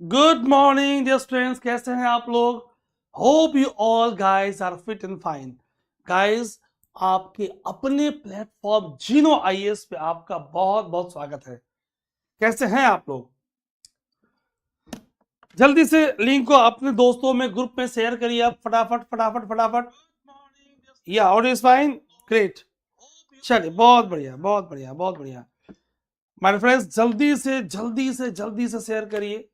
Good morning dear students, कैसे हैं आप लोग? Hope you all guys are fit and fine. Guys, आपके अपने प्लेटफॉर्म जीनो आईएएस पे आपका बहुत बहुत स्वागत है। कैसे हैं आप लोग? जल्दी से लिंक को अपने दोस्तों में ग्रुप में शेयर करिए आप, फटाफट फटाफट फटाफट। या ऑडियो इज फाइन, ग्रेट। चलिए, बहुत बढ़िया बहुत बढ़िया बहुत बढ़िया। माय फ्रेंड्स, जल्दी से जल्दी से जल्दी से शेयर करिए।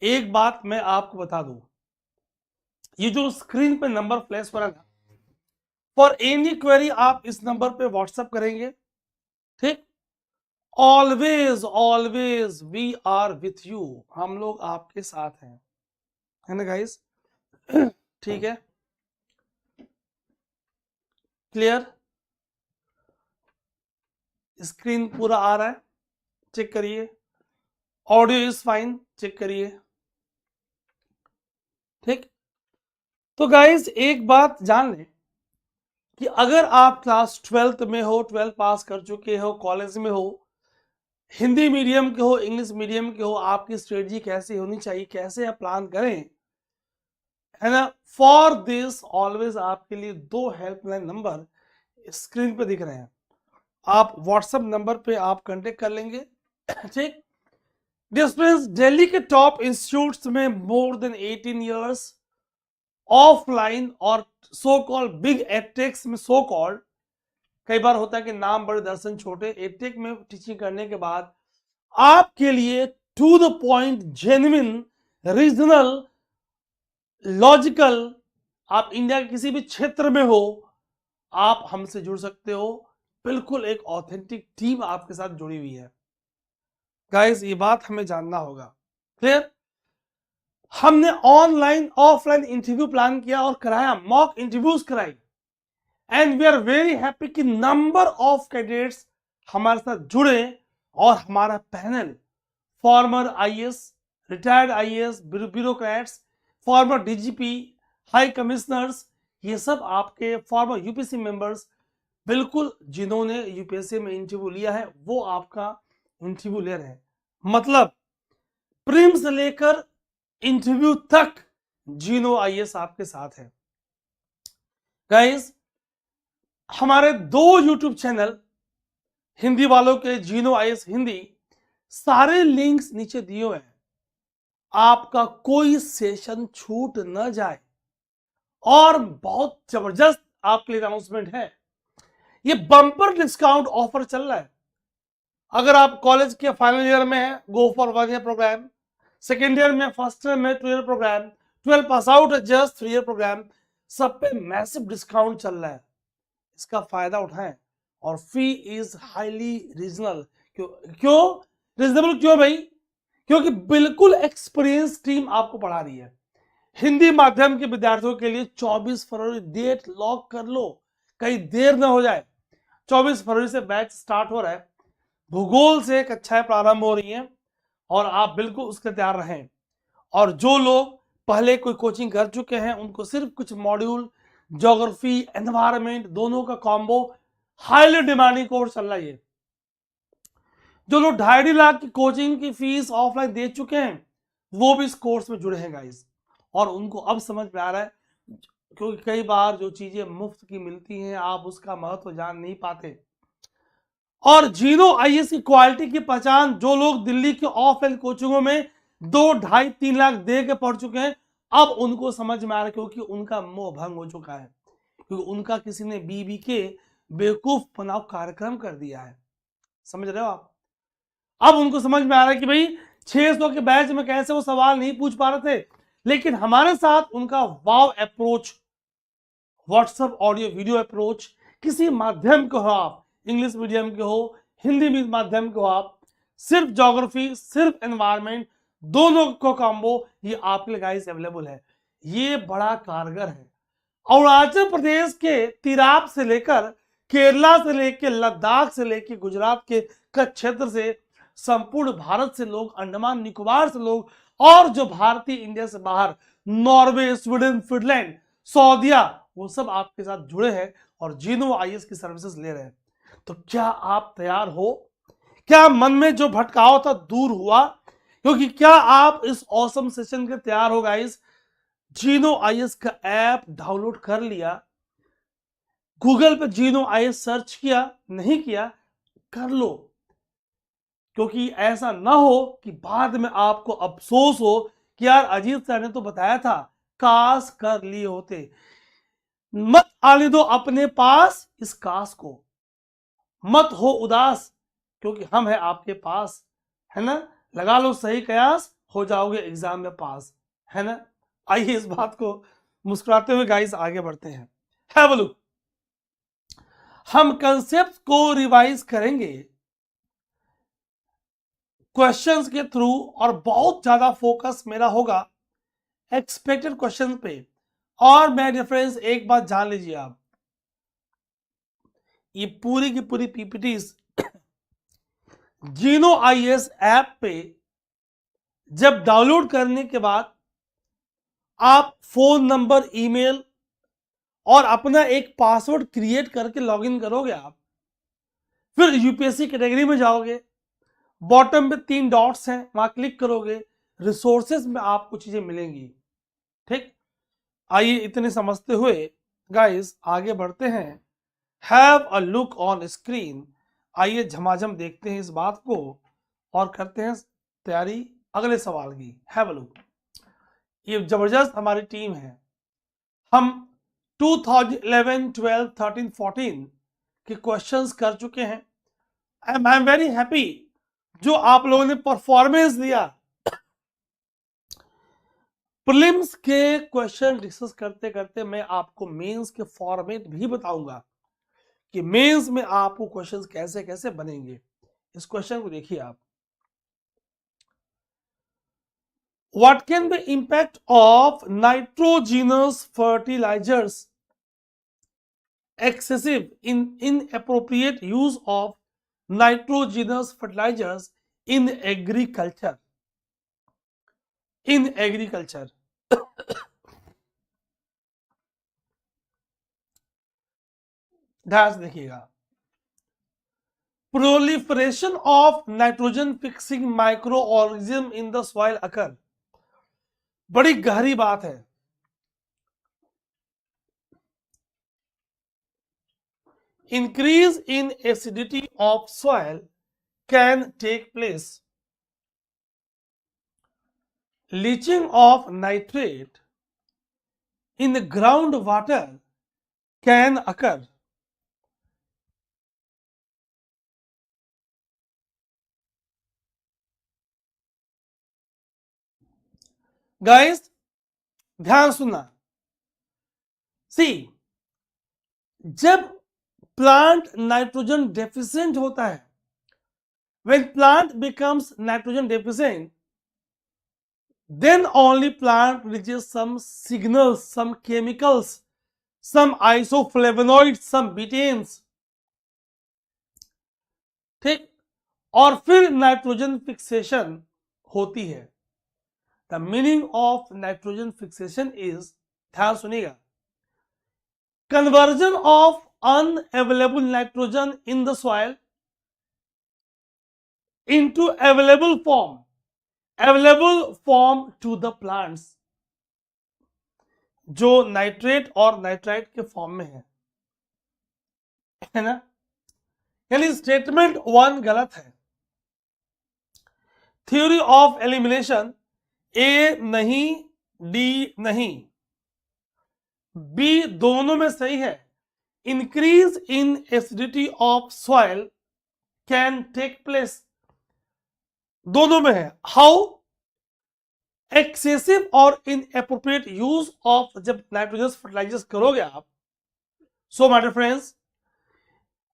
एक बात मैं आपको बता दूं, ये जो स्क्रीन पे नंबर फ्लैश हो रहा है ना, फॉर एनी क्वेरी आप इस नंबर पे व्हाट्सएप करेंगे, ठीक? Always always we are with you, हम लोग आपके साथ हैं, है ना गाइस? ठीक है, क्लियर? स्क्रीन पूरा आ रहा है, चेक करिए। ऑडियो इज फाइन, चेक करिए। ठीक, तो गाइस एक बात जान लें कि अगर आप क्लास 12th में हो, 12 पास कर चुके हो, कॉलेज में हो, हिंदी मीडियम के हो, इंग्लिश मीडियम के हो, आपकी स्ट्रेटजी कैसी होनी चाहिए, कैसे आप प्लान करें, है ना? फॉर दिस ऑलवेज आपके लिए दो हेल्पलाइन नंबर स्क्रीन पे दिख रहे हैं। आप व्हाट्सएप नंबर पे आप कांटेक्ट कर लेंगे, ठीक? डिस्टेंस दिल्ली के टॉप इंस्टीट्यूट्स में मोर देन 18 इयर्स ऑफलाइन और सो कॉल्ड बिग एटेक्स में, सो कॉल्ड कई बार होता है कि नाम बड़े दर्शन छोटे, एटेक में टीचिंग करने के बाद आपके लिए to the point, genuine, regional, logical, आप इंडिया के किसी भी क्षेत्र में हो, आप हमसे जुड़ सकते हो। बिल्कुल एक ऑथेंटिक टीम आपके साथ जुड़ी हुई है। गाइस, ये बात हमें जानना होगा, क्लियर? हमने ऑनलाइन ऑफलाइन इंटरव्यू प्लान किया और कराया, मॉक इंटरव्यूज कराई, and we are very happy कि नंबर ऑफ कैंडिडेट्स हमारे साथ जुड़े और हमारा panel former IAS, retired IAS, bureaucrats, former DGP, high commissioners, ये सब आपके फॉर्मर यूपीएससी मेंबर्स, बिल्कुल जिन्होंने यूपीएससी में इंटरव्यू लिया है वो आपका इंटरव्यू ले रहे हैं। मतलब प्रीम से लेकर इंटरव्यू तक जीनो आईएएस आपके साथ है। गाइस, हमारे दो यूट्यूब चैनल हिंदी वालों के, जीनो आईएएस हिंदी, सारे लिंक्स नीचे दिए हुए हैं। आपका कोई सेशन छूट न जाए। और बहुत जबरदस्त आपके लिए अनाउंसमेंट है, ये बम्पर डिस्काउंट ऑफर चल रहा है। अगर आप कॉलेज के फाइनल ईयर में है, go for 1 year programme, second year में, फर्स्ट ईयर में 2 year programme, 12 pass out just 3 year programme, सब पे मैसिव डिस्काउंट चल रहा है। इसका फायदा उठाएं। और फी इज हाईली रीजनल। क्यों रीजनेबल? क्यों भाई? क्योंकि बिल्कुल एक्सपीरियंस टीम आपको पढ़ा रही है। हिंदी माध्यम के विद्यार्थियों के लिए 24 फरवरी डेट लॉक कर लो, कहीं देर ना हो जाए। 24 फरवरी से बैच स्टार्ट हो रहा है, भूगोल से कक्षाएं प्रारंभ हो रही हैं और आप बिल्कुल उसके तैयार रहें। और जो लोग पहले कोई कोचिंग कर चुके हैं उनको सिर्फ कुछ मॉड्यूल, ज्योग्राफी, एनवायरमेंट, दोनों का कॉम्बो हाईली डिमांडिंग कोर्स चल रहा है। जो लोग 2.5 लाख की कोचिंग की फीस ऑफलाइन दे चुके हैं वो भी इस कोर्स में जुड़े हैं गाइस, और उनको अब समझ में आ रहा है, क्योंकि कई बार जो चीजें मुफ्त की मिलती हैं आप उसका महत्व जान नहीं पाते। और जीनो आईएएस की क्वालिटी की पहचान जो लोग दिल्ली के ऑफलाइन कोचिंगों में 2, 2.5, 3 लाख दे के पढ़ चुके हैं, अब उनको समझ में आ रहा है, क्योंकि उनका मोह भंग हो चुका है, क्योंकि उनका किसी ने बीबी के बेवकूफ बनाओ कार्यक्रम कर दिया है। समझ रहे हो आप? अब उनको समझ में आ रहा है कि भाई 600 के बैच में कैसे वो सवाल नहीं पूछ पा रहे थे, लेकिन हमारे साथ उनका wow approach, WhatsApp audio video approach, किसी माध्यम के हो आप, इंग्लिश मीडियम के हो, हिंदी माध्यम के हो आप, सिर्फ ज्योग्राफी, सिर्फ एनवायरमेंट, दोनों को कॉम्बो ये आपके लिए गाइस अवेलेबल है। ये बड़ा कारगर है। अरुणाचल प्रदेश के तिराप से लेकर, केरला से लेकर, लद्दाख से लेकर, गुजरात के कच्छ क्षेत्र से, संपूर्ण भारत से लोग, अंडमान निकोबार से लोग, और जो भारतीय इंडिया से बाहर, नॉर्वे, स्वीडन, फिनलैंड, सऊदीया, वो सब आपके साथ जुड़े हैं और जीनो आईएएस की सर्विसेज ले रहे हैं। तो क्या आप तैयार हो? क्या मन में जो भटकाव था दूर हुआ? क्योंकि क्या आप इस ऑसम सेशन के तैयार हो गाइस? जीनो आईएएस का ऐप डाउनलोड कर लिया, गूगल पे जीनो आईएएस सर्च किया, नहीं किया, कर लो, क्योंकि ऐसा ना हो कि बाद में आपको अफसोस हो कि यार अजीत सर ने तो बताया था, काश कर लिए होते। मत आने दो अपने पास इस काश को, मत हो उदास, क्योंकि हम है आपके पास, है ना? लगा लो सही कयास, हो जाओगे एग्जाम में पास, है ना? आइए इस बात को मुस्कुराते हुए गाइस आगे बढ़ते हैं। हैव अ लुक, हम कंसेप्ट को रिवाइज करेंगे क्वेश्चंस के थ्रू, और बहुत ज्यादा फोकस मेरा होगा एक्सपेक्टेड क्वेश्चन पे। और मैं रेफरेंस एक बात जान लीजिए आप, ये पूरी की पूरी पीपीटीज जीनो आईएएस ऐप पे जब डाउनलोड करने के बाद आप फोन नंबर, ईमेल और अपना एक पासवर्ड क्रिएट करके लॉगिन करोगे आप, फिर यूपीएससी कैटेगरी में जाओगे, बॉटम पे 3 डॉट्स हैं, वहां क्लिक करोगे, रिसोर्सेज में आपको चीजें मिलेंगी। ठीक, आइए इतने समझते हुए गाइस आगे बढ़ते हैं। Have a look on screen, आइए झमाझम देखते हैं इस बात को और करते हैं तैयारी अगले सवाल की। हैव अ लुक, ये जबरदस्त हमारी टीम है। हम 2011, 12, 13, 14 के क्वेश्चंस कर चुके हैं। आई एम वेरी हैप्पी जो आप लोगों ने परफॉर्मेंस दिया। प्रीलिम्स के क्वेश्चन डिस्कस करते करते मैं आपको मेंस के फॉर्मेट भी बताऊंगा कि मेंस में आपको क्वेश्चंस कैसे कैसे बनेंगे। इस क्वेश्चन को देखिए आप, what can be impact of nitrogenous fertilizers, excessive in inappropriate use of nitrogenous fertilizers in agriculture, in agriculture। ध्यान से देखिएगा, proliferation of nitrogen fixing microorganism in the soil occur, बड़ी गहरी बात है। Increase in acidity of soil can take place, leaching of nitrate in the groundwater can occur। Guys ध्यान सुनना, सी, जब प्लांट नाइट्रोजन डेफिशिएंट होता है, when plant becomes nitrogen deficient, then only plant releases some signals, some chemicals, some isoflavonoids, some betanes, ठीक, और फिर nitrogen fixation होती है। The meaning of nitrogen fixation is, ध्यान सुनिएगा, conversion of unavailable nitrogen in the soil into available form to the plants, जो nitrate और nitrite के फॉर्म में है ना? यानी स्टेटमेंट 1 गलत है। थ्योरी ऑफ एलिमिनेशन, ए नहीं, डी नहीं, बी दोनों में सही है। Increase in acidity of soil can take place, दोनों में है। हाउ, एक्सेसिव और इनएप्रोप्रिएट यूज ऑफ, जब नाइट्रोजन फर्टिलाइजर्स करोगे आप, so my dear friends,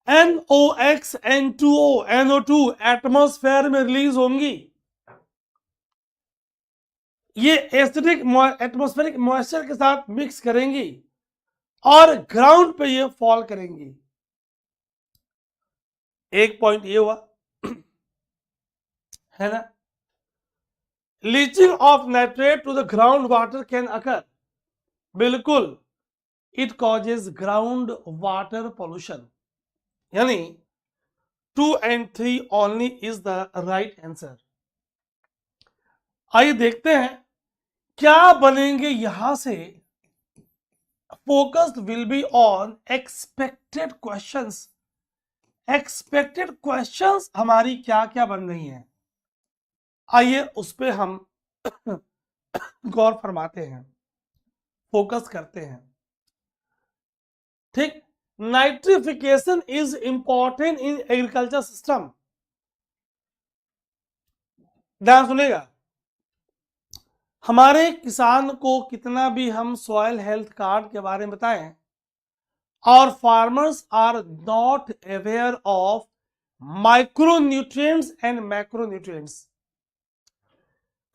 NOx, N2O, NO2 atmosphere में रिलीज होंगी, ये एसिडिक एटमॉस्फेरिक मॉइस्चर के साथ मिक्स करेंगी और ग्राउंड पे ये फॉल करेंगी। एक पॉइंट ये हुआ, है ना? Leaching of nitrate to the ground water can occur, बिल्कुल, it causes ground water pollution, यानी 2 and 3 only is the right answer। आइए देखते हैं क्या बनेंगे यहां से। Focused will be on expected questions. Expected questions हमारी क्या क्या बन रही हैं, आइए उस पे हम गौर फरमाते हैं, फोकस करते हैं। ठीक, nitrification is important in agriculture system. ध्यान सुनेगा, हमारे किसान को कितना भी हम सॉइल हेल्थ कार्ड के बारे में बताएं, और farmers are not aware of micronutrients and macronutrients.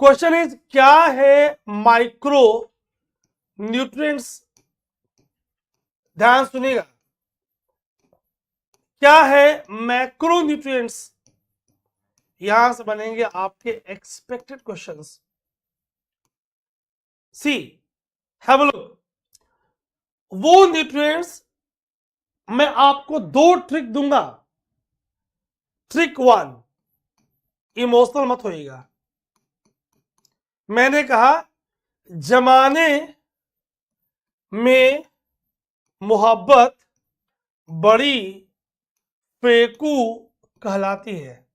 Question is क्या है माइक्रो न्यूट्रिएंट्स, ध्यान सुनिएगा, क्या है मैक्रोन्यूट्रिएंट्स। यहां से बनेंगे आपके expected questions. See, have a look, वो न्यूट्रिएंट्स, मैं आपको दो ट्रिक दूंगा। ट्रिक 1, इमोशनल मत होइएगा। मैंने कहा जमाने में मोहब्बत बड़ी फेकू कहलाती है।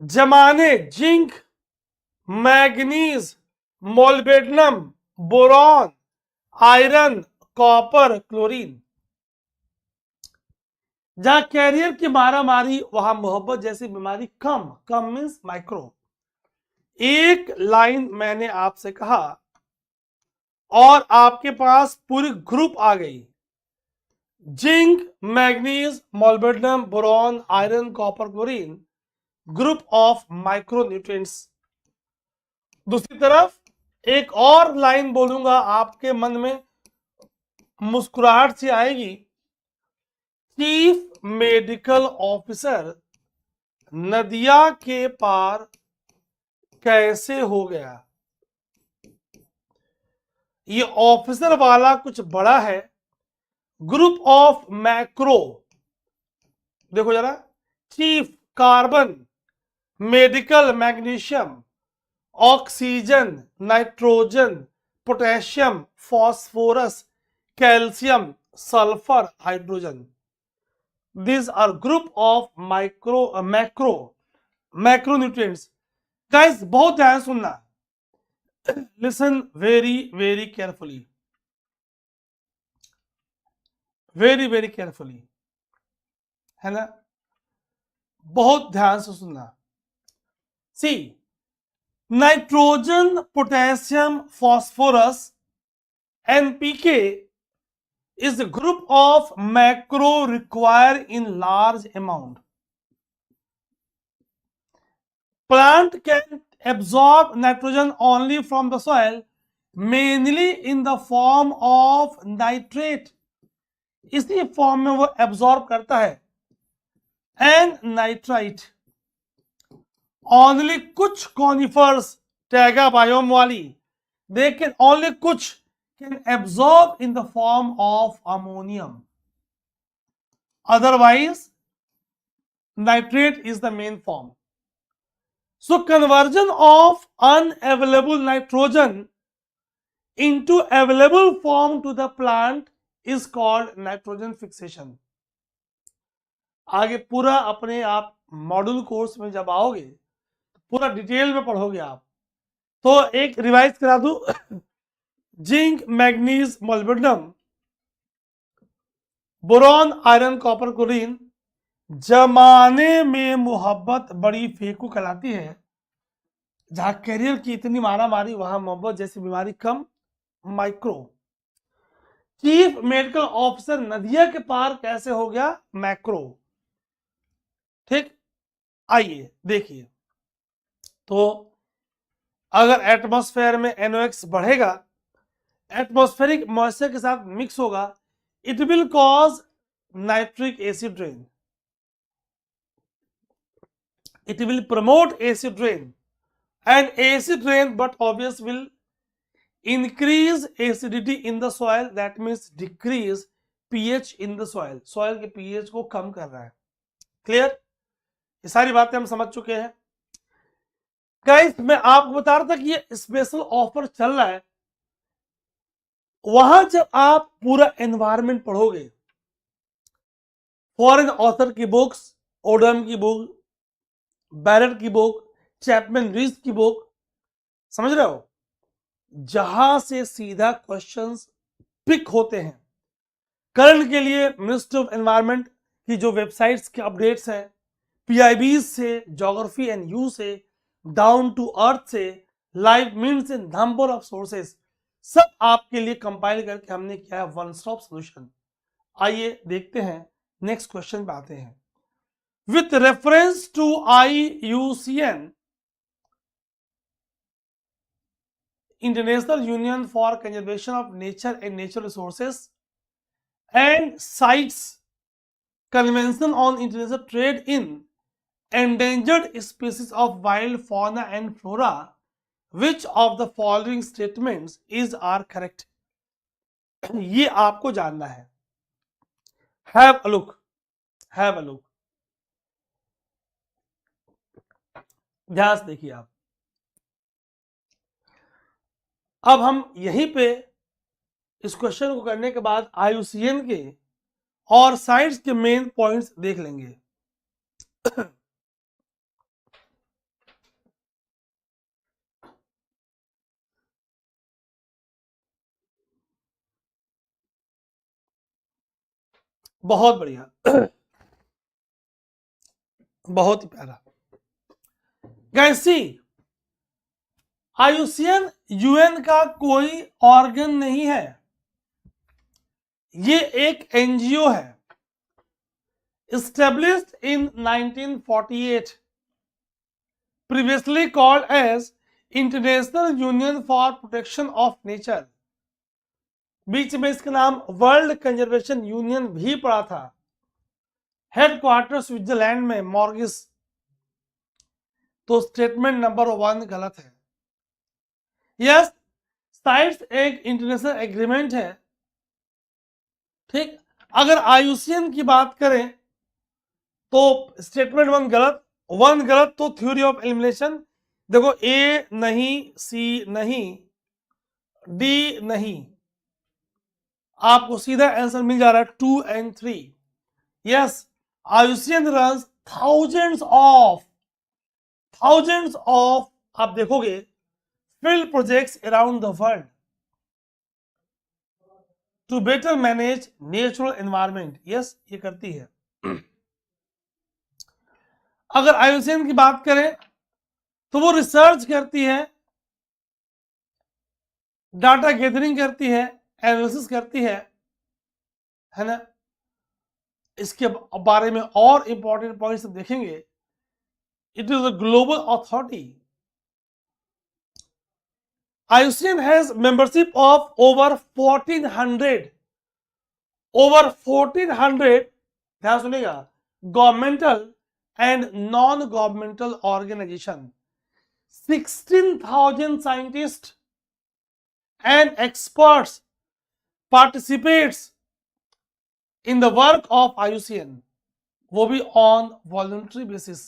जमाने zinc, manganese, molybdenum, boron, iron, copper, chlorine. जहां कैरियर की मारामारी वहां मोहब्बत जैसी बीमारी कम। Come means micro. एक लाइन मैंने आपसे कहा और आपके पास पूरी ग्रुप आ गई। Zinc, manganese, molybdenum, boron, iron, copper, chlorine, group of micronutrients. दूसरी तरफ एक और लाइन बोलूंगा, आपके मन में मुस्कुराहट सी आएगी। चीफ मेडिकल ऑफिसर नदिया के पार कैसे हो गया। ये ऑफिसर वाला कुछ बड़ा है। ग्रुप ऑफ मैक्रो, देखो जरा, chief carbon, medical magnesium, oxygen, nitrogen, potassium, phosphorus, calcium, sulphur, hydrogen. These are group of macronutrients. Guys, बहुत ध्यान सुनना, listen very carefully, very carefully, है ना, बहुत ध्यान से सुनना। See, nitrogen, potassium, phosphorus, NPK is the group of macro required in large amount. Plant can absorb nitrogen only from the soil, mainly in the form of nitrate. इसी form में वो absorb करता है, एंड नाइट्राइट। ओनली कुछ conifers, taiga biome वाली, they can only कुछ can absorb in the form of ammonium. Otherwise, nitrate is the main form. So, conversion of unavailable nitrogen into available form to the plant is called nitrogen fixation. आगे पूरा अपने आप module course में जब आओगे पूरा detail में पढ़ोगे आप। तो एक रिवाइज करा दूं, zinc, manganese, molybdenum, boron, iron, copper, chlorine, जमाने में मोहब्बत बड़ी फेकू कहलाती है। जहां कैरियर की इतनी मारा मारी वहां मोहब्बत जैसी बीमारी कम, माइक्रो। चीफ मेडिकल ऑफिसर नदिया के पार कैसे हो गया, मैक्रो। ठीक, आइए देखिए, तो अगर एटमॉस्फेयर में NOx बढ़ेगा, एटमॉस्फेरिक मॉइस्चर के साथ मिक्स होगा, it will cause nitric acid rain, it will promote acid rain, and acid rain but obvious will increase acidity in the soil, that means decrease pH in the soil. soil के pH को कम कर रहा है। Clear, ये सारी बातें हम समझ चुके हैं। गाइस मैं आपको बता रहा था कि ये स्पेशल ऑफर चल रहा है। वहां जब आप पूरा एनवायरमेंट पढ़ोगे, फॉरेन ऑथर की बुक्स, ओडम की बुक, बैरेट की बुक, चैपमैन रीस की बुक, समझ रहे हो, जहां से सीधा क्वेश्चंस पिक होते हैं। करंट के लिए मिनिस्ट्री ऑफ एनवायरनमेंट की जो वेबसाइट्स के अपडेट्स हैं, पीआईबी से, ज्योग्राफी एंड यू से, डाउन टू अर्थ से, लाइव मीन से, नंबर ऑफ सोर्सेस, सब आपके लिए कंपाइल करके हमने किया है वन स्टॉप सॉल्यूशन। आइए देखते हैं, नेक्स्ट क्वेश्चन पे आते हैं। With reference to IUCN, International Union for Conservation of Nature and Natural Resources, and CITES, Convention on International Trade in Endangered Species of Wild Fauna and Flora, which of the following statements are correct? ये आपको जानना है। Have a look, have a look, ध्यान से देखिए आप। अब हम यहीं पे इस क्वेश्चन को करने के बाद IUCN के और साइंस के मेन पॉइंट्स देख लेंगे। बहुत बढ़िया, बहुत ही प्यारा। गाइस सी, IUCN UN का कोई ऑर्गन नहीं है, ये एक एनजीओ है, established in 1948, previously called as International Union for Protection of Nature, बीच में इसका नाम वर्ल्ड कंजर्वेशन यूनियन भी पड़ा था, हेडक्वार्टर स्विट्जरलैंड में, मॉर्गिस। तो स्टेटमेंट नंबर 1 गलत है। यस, साइट्स एक इंटरनेशनल एग्रीमेंट है, ठीक। अगर IUCN की बात करें तो स्टेटमेंट 1 गलत, 1 गलत तो थ्योरी ऑफ एलिमिनेशन, देखो A नहीं, C नहीं, D नहीं, आपको सीधा आंसर मिल जा रहा है 2 and 3। Yes, IUCN runs thousands of आप देखोगे field projects around the world to better manage natural environment। Yes, ये करती है। अगर IUCN की बात करें तो वो रिसर्च करती है, डाटा गैदरिंग करती है, एनालिसिस करती है ना। इसके बारे में और इंपॉर्टेंट पॉइंट्स देखेंगे। It is a global authority. IUCN has membership of over 1400, ध्यान सुनिएगा, governmental and non governmental organization, 16,000 साइंटिस्ट and experts participates in the work of IUCN, वो भी on voluntary basis,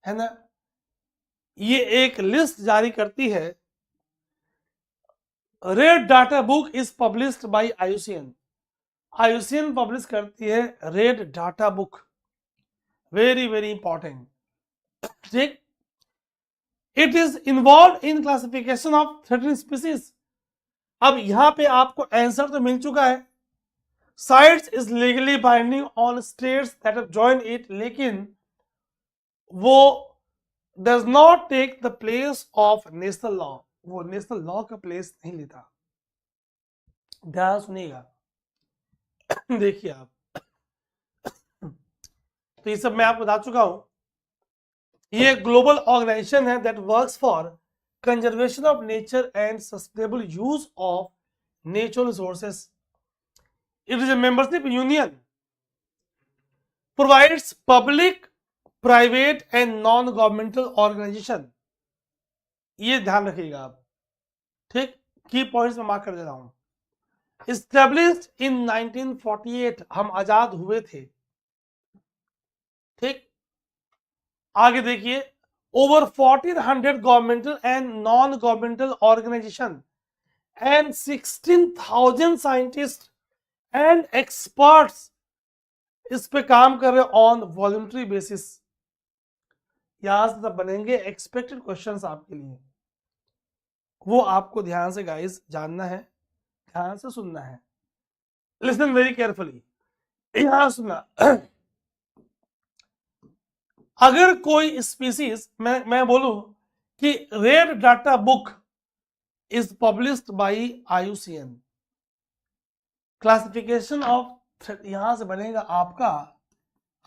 है ना। ये एक लिस्ट जारी करती है। Red data book is published by IUCN, IUCN publish करती है red data book, very very important, ठीक। It is involve in classification of threatened species. अब यहां पे आपको आंसर तो मिल चुका है, CITES is legally binding on states that have joined it, लेकिन वो does not take the place of national law, वो नेशनल लॉ का प्लेस नहीं लेता। ध्यान सुनिएगा, देखिए आप, तो ये सब मैं आपको बता चुका हूं। ये ग्लोबल ऑर्गेनाइजेशन है that works for conservation of nature and sustainable use of natural resources. It is a membership union, provides public, private and non governmental organization. ये ध्यान रखिएगा आप, ठीक। की पॉइंट्स में मार्क कर दे रहा हूं। Established in 1948, हम आजाद हुए थे, ठीक। आगे देखिए, over 1400 governmental and non-governmental organization and 16,000 scientists and experts इस पे काम कर रहे ऑन वॉलंटरी बेसिस। यहां से तब बनेंगे एक्सपेक्टेड क्वेश्चंस आपके लिए, वो आपको ध्यान से गाइस जानना है, ध्यान से सुनना है। लिसन वेरी केयरफुली, यहां सुनना। अगर कोई स्पीसीज मैं बोलूं कि red data book is published by IUCN, classification of threat, यहां से बनेगा आपका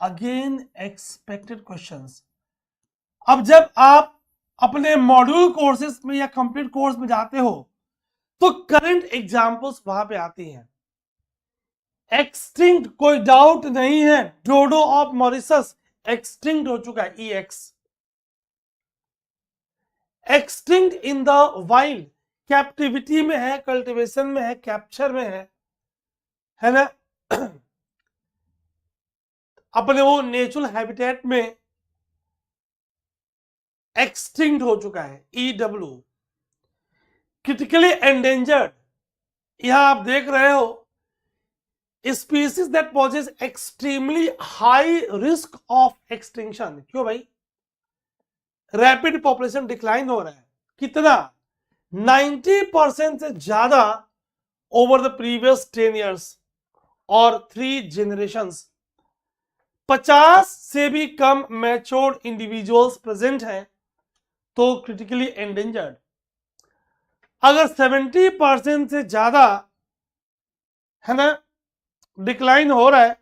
अगेन एक्सपेक्टेड क्वेश्चंस। अब जब आप अपने मॉड्यूल कोर्सेज में या कंप्लीट कोर्स में जाते हो तो करंट एग्जांपल्स वहां पे आती हैं। एक्सटिंक्ट कोई डाउट नहीं है, डोडो ऑफ मॉरिशस एक्सटिंक्ट हो चुका है, EX। Extinct in the wild, captivity में है, कल्टीवेशन में है, कैप्चर में है ना। अपने वो नेचुरल हैबिटेट में एक्सटिंक्ट हो चुका है, EW। क्रिटिकली एंडेंजर्ड, यहां आप देख रहे हो species that poses extremely high risk of extinction. क्यों भाई? रैपिड पॉपुलेशन डिक्लाइन हो रहा है, कितना? 90% से ज्यादा ओवर द प्रीवियस 10 years और 3 generations। 50 से भी कम मैच्योर्ड इंडिविजुअल्स प्रेजेंट हैं तो क्रिटिकली एंडेंजर्ड। अगर 70% से ज्यादा है ना डिक्लाइन हो रहा है,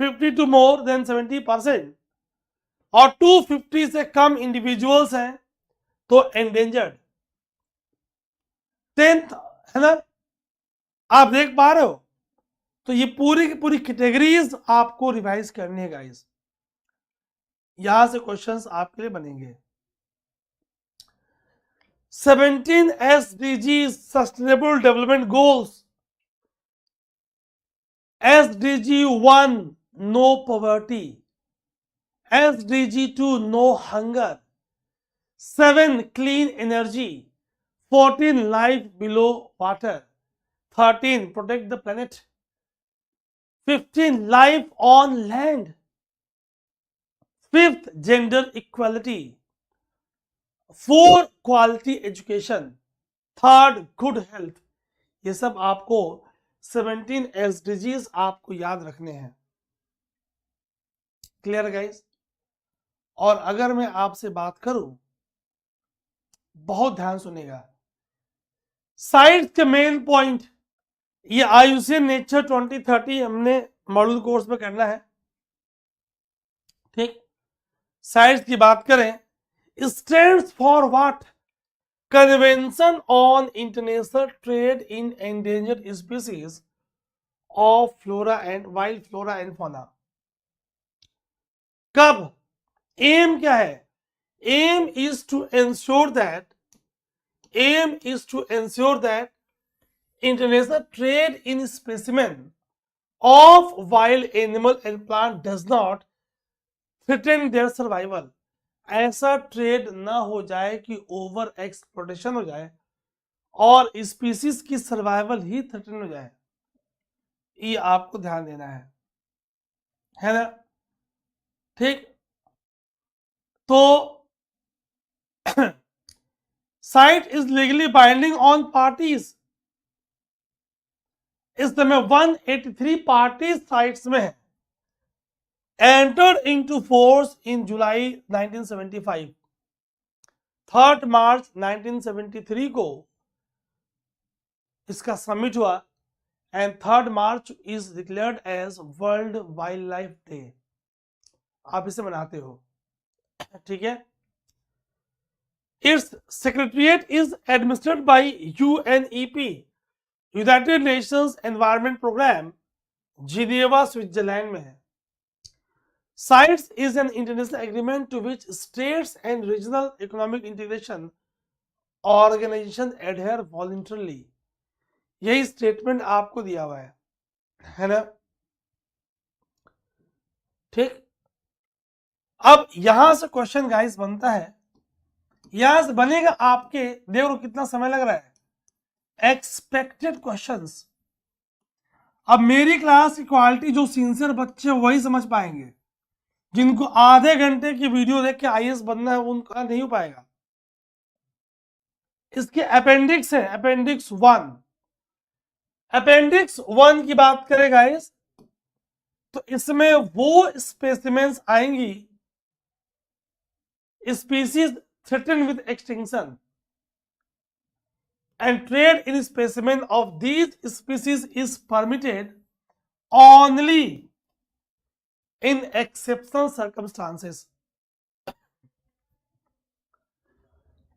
50 टू मोर देन 70%, और 250 से कम इंडिविजुअल्स हैं तो एंडेंजर्ड। 10th है ना, आप देख पा रहे हो। तो ये पूरी की पूरी कैटेगरीज आपको रिवाइज करनी है गाइस, यहां से क्वेश्चंस आपके लिए बनेंगे। 17 SDG sustainable development goals, SDG 1 no poverty, SDG 2 no hunger, 7 clean energy, 14 life below water, 13 protect the planet, 15 life on land, 5th gender equality, 4 quality education, 3rd good health। ये सब आपको 17 SDGs आपको याद रखने हैं। Clear guys? और अगर मैं आपसे बात करूं, बहुत ध्यान सुनेगा, साइंस के मेन पॉइंट, ये IUCN नेचर 2030 हमने मॉड्यूल कोर्स में करना है, ठीक। साइंस की बात करें, stands for what? Convention on international trade in endangered species of flora and wild flora and fauna. कब? एम क्या है? Aim is to ensure that international trade in specimen of wild animal and plant does not threaten their survival। ऐसा trade ना हो जाए कि over exploitation हो जाए और स्पीसीज की सर्वाइवल ही थ्रेटन हो जाए, ये आपको ध्यान देना है ना, ठीक। तो site is legally binding on parties, इस समय 183 पार्टीज साइट्स में है। entered into force in July 1975, 3rd March 1973 को इसका समिट हुआ and 3rd March is declared as world wildlife day. आप इसे मनाते हो, ठीक है। Its secretariat is administered by UNEP, United Nations Environment Programme, Geneva Switzerland में है। CITES is an international agreement to which states and regional economic integration organizations adhere voluntarily। यही statement आपको दिया हुआ है ना, ठीक। अब यहां से क्वेश्चन गाइस बनता है, यहां से बनेगा आपके, देखो कितना समय लग रहा है, एक्सपेक्टेड क्वेश्चंस। अब मेरी क्लास की क्वालिटी जो सिंसियर बच्चे वही समझ पाएंगे, जिनको आधे घंटे की वीडियो देख के आईएएस बनना है उनका नहीं हो पाएगा। इसके अपेंडिक्स है, अपेंडिक्स 1। अपेंडिक्स 1 की बात करें गाइस, तो इसमें वो स्पेसिमेंस आएंगी, species threaten with extinction, and trade in specimen of these species is permitted only in exceptional circumstances.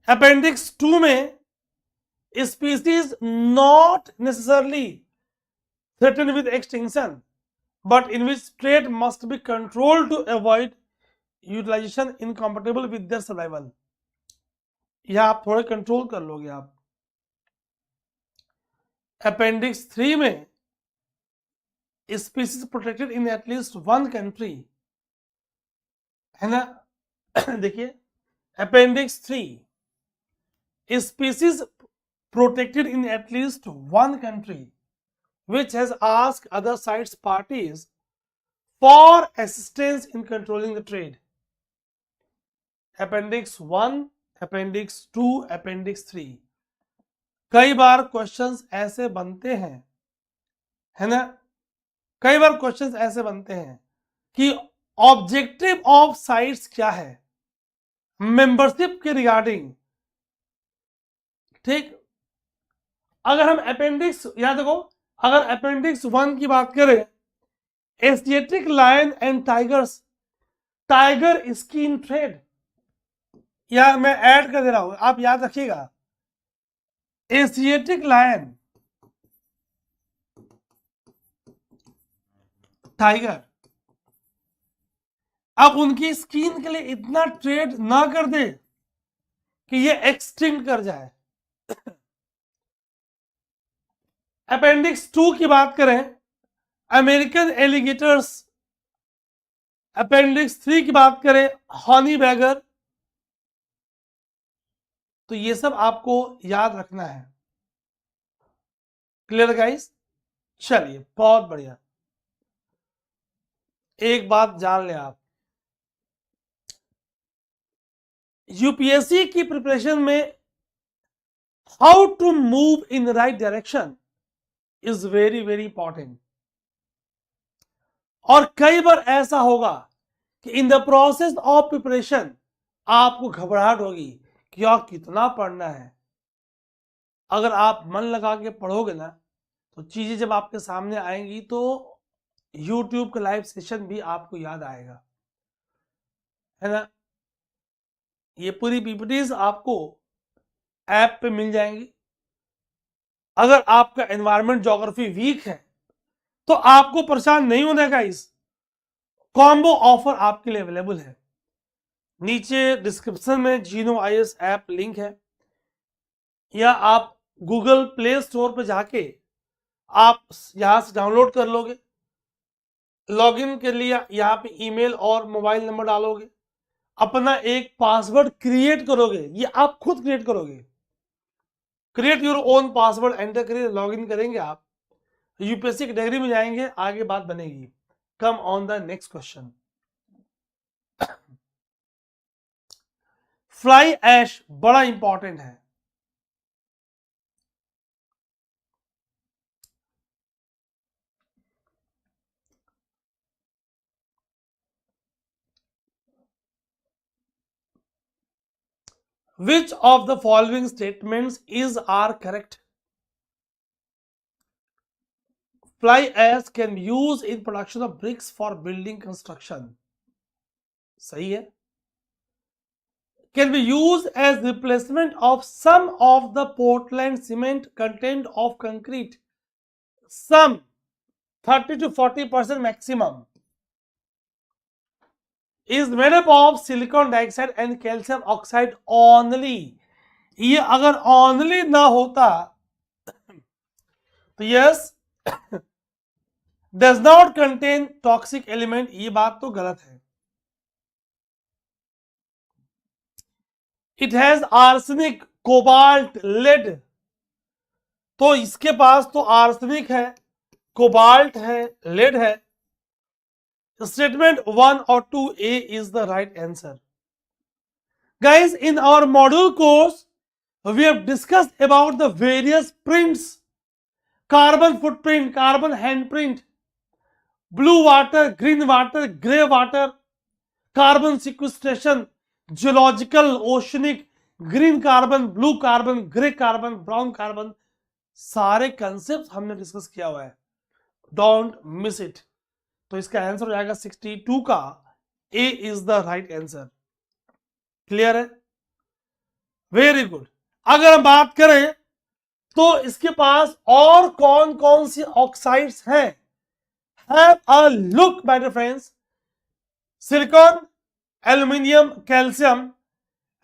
Appendix 2 में species not necessarily threatened with extinction, but in which trade must be controlled to avoid utilization incompatible with their survival. यह आप थोड़े control कर लोगे आप। Appendix 3 में species protected in at least one country, है ना। देखिए appendix 3, species protected in at least one country which has asked other sides parties for assistance in controlling the trade. Appendix 1, Appendix 2, Appendix 3। कई बार questions ऐसे बनते हैं, है ना, कई बार क्वेश्चंस ऐसे बनते हैं कि ऑब्जेक्टिव ऑफ साइट्स क्या है मेंबरशिप के रिगार्डिंग, ठीक। अगर हम अपेंडिक्स, याद देखो, अगर अपेंडिक्स 1 की बात करें, Asiatic lion and tigers, tiger skin trade, या मैं ऐड कर दे रहा हूं, आप याद रखिएगा, एशियाटिक लायन टाइगर, अब उनकी स्किन के लिए इतना ट्रेड ना कर दे कि ये एक्सटिंक्ट कर जाए। अपेंडिक्स 2 की बात करें, अमेरिकन एलिगेटर्स। अपेंडिक्स 3 की बात करें, हनी बैगर। तो ये सब आपको याद रखना है। Clear guys? चलिए बहुत बढ़िया। एक बात जान ले आप, यूपीएससी की प्रिपरेशन में how to move in right direction is very very important. और कई बार ऐसा होगा कि in the process of preparation आपको घबराहट होगी कि यार कितना पढ़ना है। अगर आप मन लगा के पढ़ोगे ना, तो चीजें जब आपके सामने आएंगी तो यूट्यूब का लाइव सेशन भी आपको याद आएगा, है ना। ये पूरी पीपीटीज आपको ऐप पे मिल जाएंगी। अगर आपका एनवायरमेंट ज्योग्राफी वीक है तो आपको परेशान नहीं होने का, इस कॉम्बो ऑफर आपके लिए अवेलेबल है। नीचे डिस्क्रिप्शन में जीनो आईएएस ऐप लिंक है, या आप गूगल प्ले स्टोर पर जाके आप यहां से डाउनलोड कर लोगे। लॉगिन के लिए यहाँ पे ईमेल और मोबाइल नंबर डालोगे, अपना एक पासवर्ड क्रिएट करोगे, ये आप खुद क्रिएट करोगे। Create your own password enter करिए, लॉगिन करेंगे आप, यूपीएससी कैटेगरी में जाएंगे, आगे बात बनेगी। Come on the next question. Fly ash बड़ा इंपॉर्टेंट है। Which of the following statements is are correct? Fly ash can be used in production of bricks for building construction. सही है। Can be used as replacement of some of the Portland cement content of concrete. Some 30 to 40% maximum is made up of silicon dioxide and calcium oxide only. ये अगर only ना होता तो yes does not contain toxic element, ये बात तो गलत है। It has arsenic, cobalt, lead. तो इसके पास तो आर्सेनिक है, कोबाल्ट है, लेड है। स्टेटमेंट 1 और 2A is the right answer. Guys, in our module course, we have discussed about the various prints: carbon footprint, carbon handprint, blue water, green water, gray water, carbon sequestration, geological, oceanic, green carbon, blue carbon, grey carbon, brown carbon, सारे concept हमने discuss किया हुआ है। Don't miss it. तो इसका answer हो जाएगा 62 का A is the right answer. Clear है? Very good. अगर हम बात करें तो इसके पास और कौन कौन सी ऑक्साइड्स हैं? Have a look my dear friends. Silicon, aluminium, calcium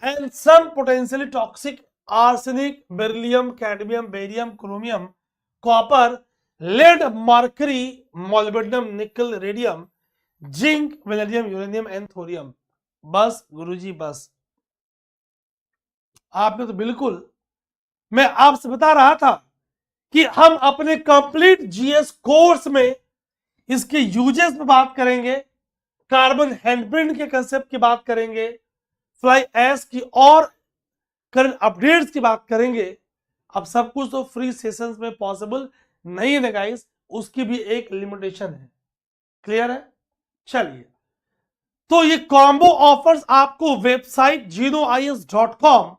and some potentially toxic: arsenic, beryllium, cadmium, barium, chromium, copper, lead, mercury, molybdenum, nickel, radium, zinc, vanadium, uranium and thorium। बस गुरुजी बस। आपने तो बिल्कुल, मैं आपसे बता रहा था कि हम अपने कंप्लीट जीएस कोर्स में इसके यूजेस पे बात करेंगे, कार्बन हैंडप्रिंट के कंसेप्ट की बात करेंगे, फ्लाई ऐश की और करंट अपडेट्स की बात करेंगे। अब सब कुछ तो फ्री सेशंस में पॉसिबल नहीं है गाइस, उसकी भी एक लिमिटेशन है। क्लियर है? चलिए, तो ये कॉम्बो ऑफर्स आपको वेबसाइट genois.com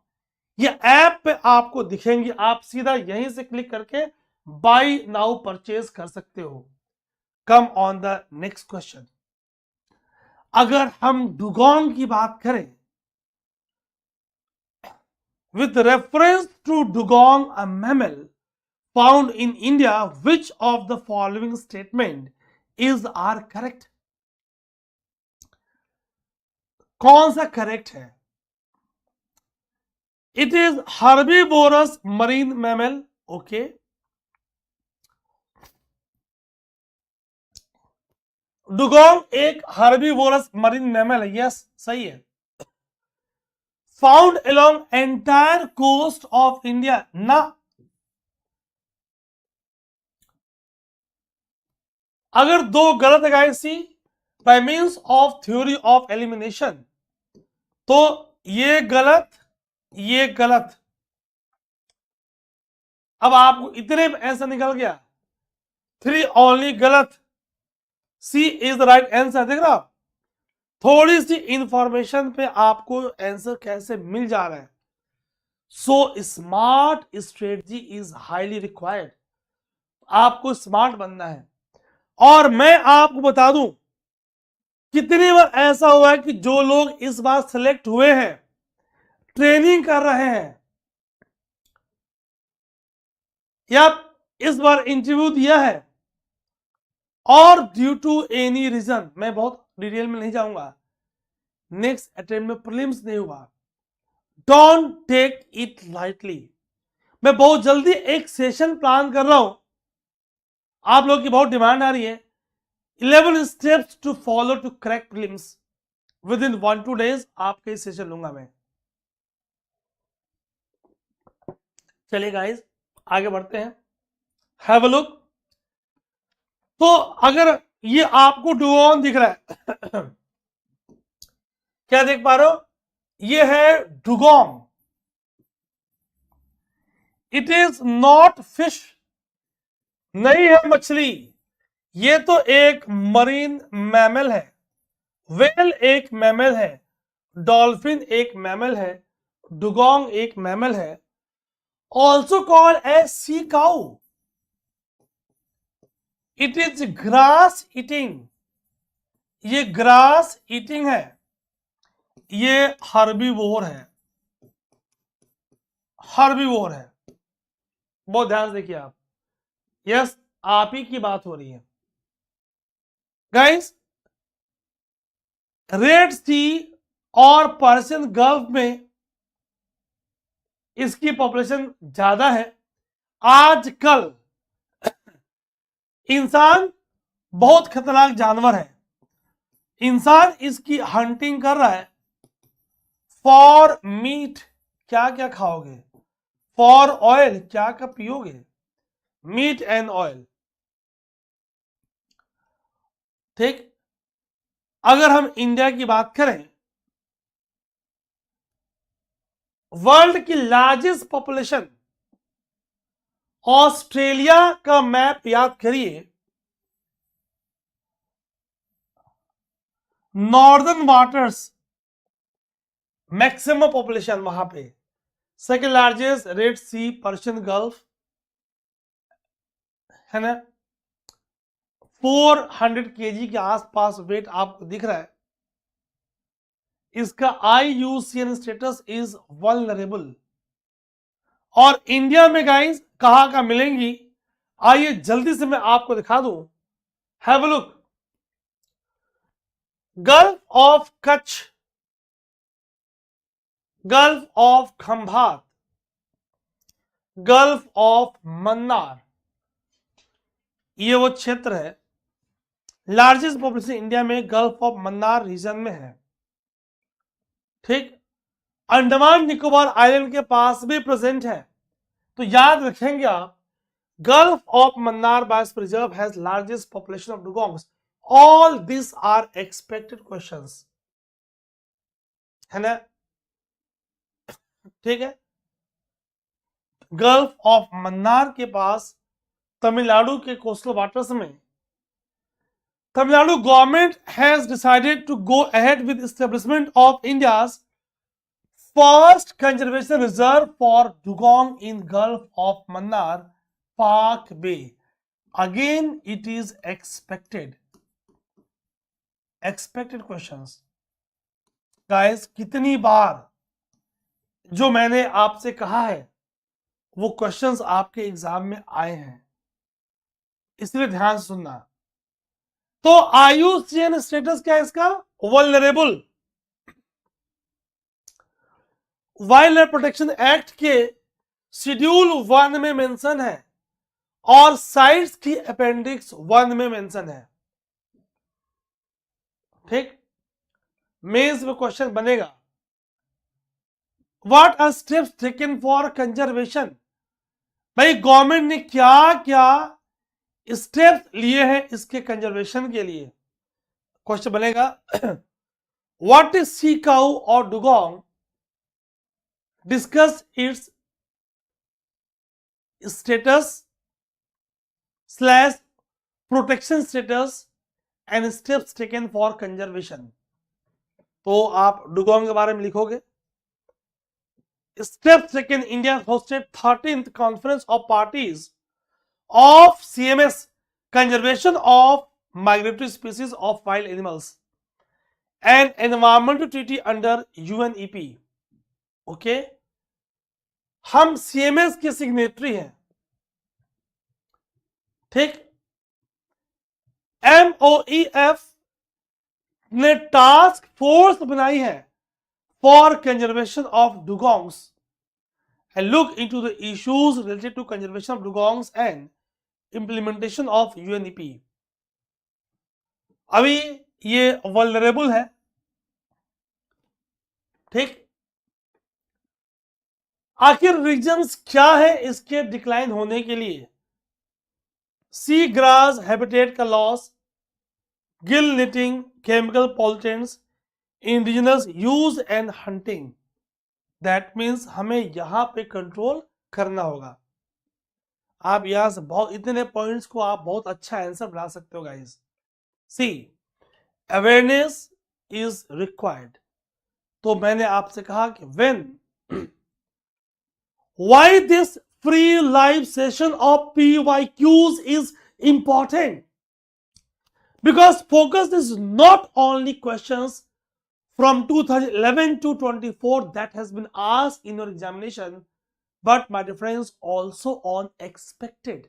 ये ऐप पे आपको दिखेंगे। आप सीधा यहीं से क्लिक करके बाय नाउ परचेज कर सकते हो। कम ऑन द नेक्स्ट क्वेश्चन। अगर हम डुगोंग की बात करें, with reference to dugong, a mammal found in India, which of the following statement is are correct? कौन सा करेक्ट है? It is herbivorous marine mammal. Okay. Dugong एक हर्बीवोरस मरीन मैमल है। यस, सही है। Found along entire coast of India, ना। अगर दो गलत है guys see, by means of theory of elimination, तो ये गलत, ये गलत। अब आपको इतने में ऐसा निकल गया, 3 ओनली गलत, सी इज द राइट आंसर। देख रहा आप, थोड़ी सी इंफॉर्मेशन पे आपको आंसर कैसे मिल जा रहा है। So smart strategy is highly required. आपको स्मार्ट बनना है। और मैं आपको बता दूं, कितनी बार ऐसा हुआ है कि जो लोग इस बार सिलेक्ट हुए हैं, ट्रेनिंग कर रहे हैं या इस बार इंटरव्यू दिया है, और ड्यू टू एनी रीजन, मैं बहुत डिटेल में नहीं जाऊंगा, नेक्स्ट अटेम्प्ट में प्रीलिम्स नहीं हुआ, डोंट टेक इट लाइटली। मैं बहुत जल्दी एक सेशन प्लान कर रहा हूं, आप लोग की बहुत डिमांड आ रही है। 11 steps to follow to crack prelims. Within 1-2 days आपके सेशन लूंगा मैं। चलिए गाइस, आगे बढ़ते हैं। Have a look. तो अगर ये आपको डुगोंग दिख रहा है क्या देख पा रहे हो? ये है dugong. It is not fish, नहीं है मछली। ये तो एक मरीन मैमल है। वेल एक मैमल है, डॉल्फिन एक मैमल है, डुगोंग एक मैमल है। Also called as sea cow. It is grass eating, ये ग्रास ईटिंग है, ये हर्बीवोर है, हर्बीवोर है। बहुत ध्यान से देखिए आप। यस, आप ही की बात हो रही है गाइस। रेड सी और पर्शियन गल्फ में इसकी पॉपुलेशन ज्यादा है। आजकल इंसान बहुत खतरनाक जानवर है, इंसान इसकी हंटिंग कर रहा है। फॉर मीट क्या क्या खाओगे, फॉर ऑयल क्या क्या पियोगे, मीट एंड ऑयल। ठीक, अगर हम इंडिया की बात करें, वर्ल्ड की लार्जेस्ट पॉपुलेशन, ऑस्ट्रेलिया का मैप याद करिए, नॉर्दर्न वाटर्स मैक्सिमम पॉपुलेशन वहां पे, सेकेंड लार्जेस्ट रेड सी, पर्शियन गल्फ, है ना, 400 केजी के आसपास वेट आपको दिख रहा है। इसका IUCN स्टेटस इज वल्नरेबल। और इंडिया में गाइस कहां का मिलेंगी, आइए जल्दी से मैं आपको दिखा दूं। Have a look, gulf of Kutch, gulf of Khambhat, gulf of Mannar, ये वो क्षेत्र है। लार्जेस्ट पॉपुलेशन इंडिया में गल्फ ऑफ मन्नार रीजन में है। ठीक, अंडमान निकोबार आइलैंड के पास भी प्रेजेंट है। तो याद रखेंगे आप, Gulf of Mannar Biosphere Reserve has largest population of dugongs. All these are expected questions, है ना, ठीक है। गल्फ ऑफ मन्नार के पास तमिलनाडु के कोस्टल वाटर्स में, Tamil Nadu government has decided to go ahead with establishment of India's first conservation reserve for dugong in Gulf of Mannar, Palk Bay. Again it is expected questions. Guys कितनी बार जो मैंने आपसे कहा है वो क्वेश्चंस आपके एग्जाम में आए हैं, इसलिए ध्यान से सुनना। तो IUCN स्टेटस क्या है इसका, vulnerable. Wild life protection act के शेड्यूल 1 में मेंशन है और साइट्स की अपेंडिक्स 1 में मेंशन है। ठीक, मेंस में क्वेश्चन बनेगा, what are steps taken for conservation. भाई गवर्नमेंट ने क्या क्या स्टेप्स लिए हैं इसके कंजर्वेशन के लिए। क्वेश्चन बनेगा, व्हाट इज सी काऊ और dugong, discuss it's status / protection status and steps taken for conservation. तो आप डुगोंग के बारे में लिखोगे। Steps taken, India hosted 13th Conference of Parties of CMS, Conservation of Migratory Species of Wild Animals, and Environmental Treaty under UNEP. Okay, हम CMS के signatory हैं। ठीक, MOEF ने टास्क फोर्स बनाई है for conservation of dugongs and look into the issues related to conservation of dugongs and implementation of UNEP. अभी ये vulnerable है। ठीक, आखिर रीजंस क्या है इसके डिक्लाइन होने के लिए, सी ग्रास हैबिटेट का loss, Gill knitting, chemical pollutants, indigenous use and hunting. That means हमें यहां पे कंट्रोल करना होगा। आप यहां से बहुत इतने पॉइंट्स को आप बहुत अच्छा आंसर बना सकते हो guys. See, awareness is required. तो मैंने आपसे कहा कि when, why this free live session of PYQs is important, because focus is not only questions from 2011 to 24 that has been asked in your examination, but my dear friends also on expected।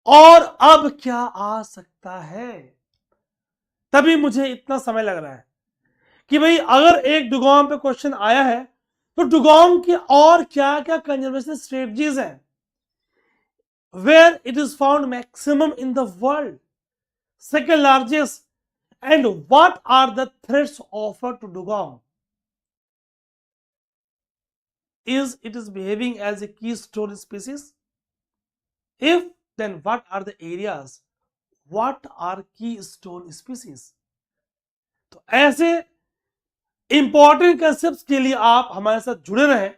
और अब क्या आ सकता है, तभी मुझे इतना समय लग रहा है कि भाई अगर एक डुगोंग पे क्वेश्चन आया है तो डुगोंग की और क्या क्या कंजर्वेशन स्ट्रेटजीज हैं, where it is found maximum in the world, second largest, and what are the threats offered to dugong। is it is behaving as a keystone species? If, then what are the areas? What are keystone species? तो ऐसे important concept के लिए आप हमारे साथ जुड़े रहें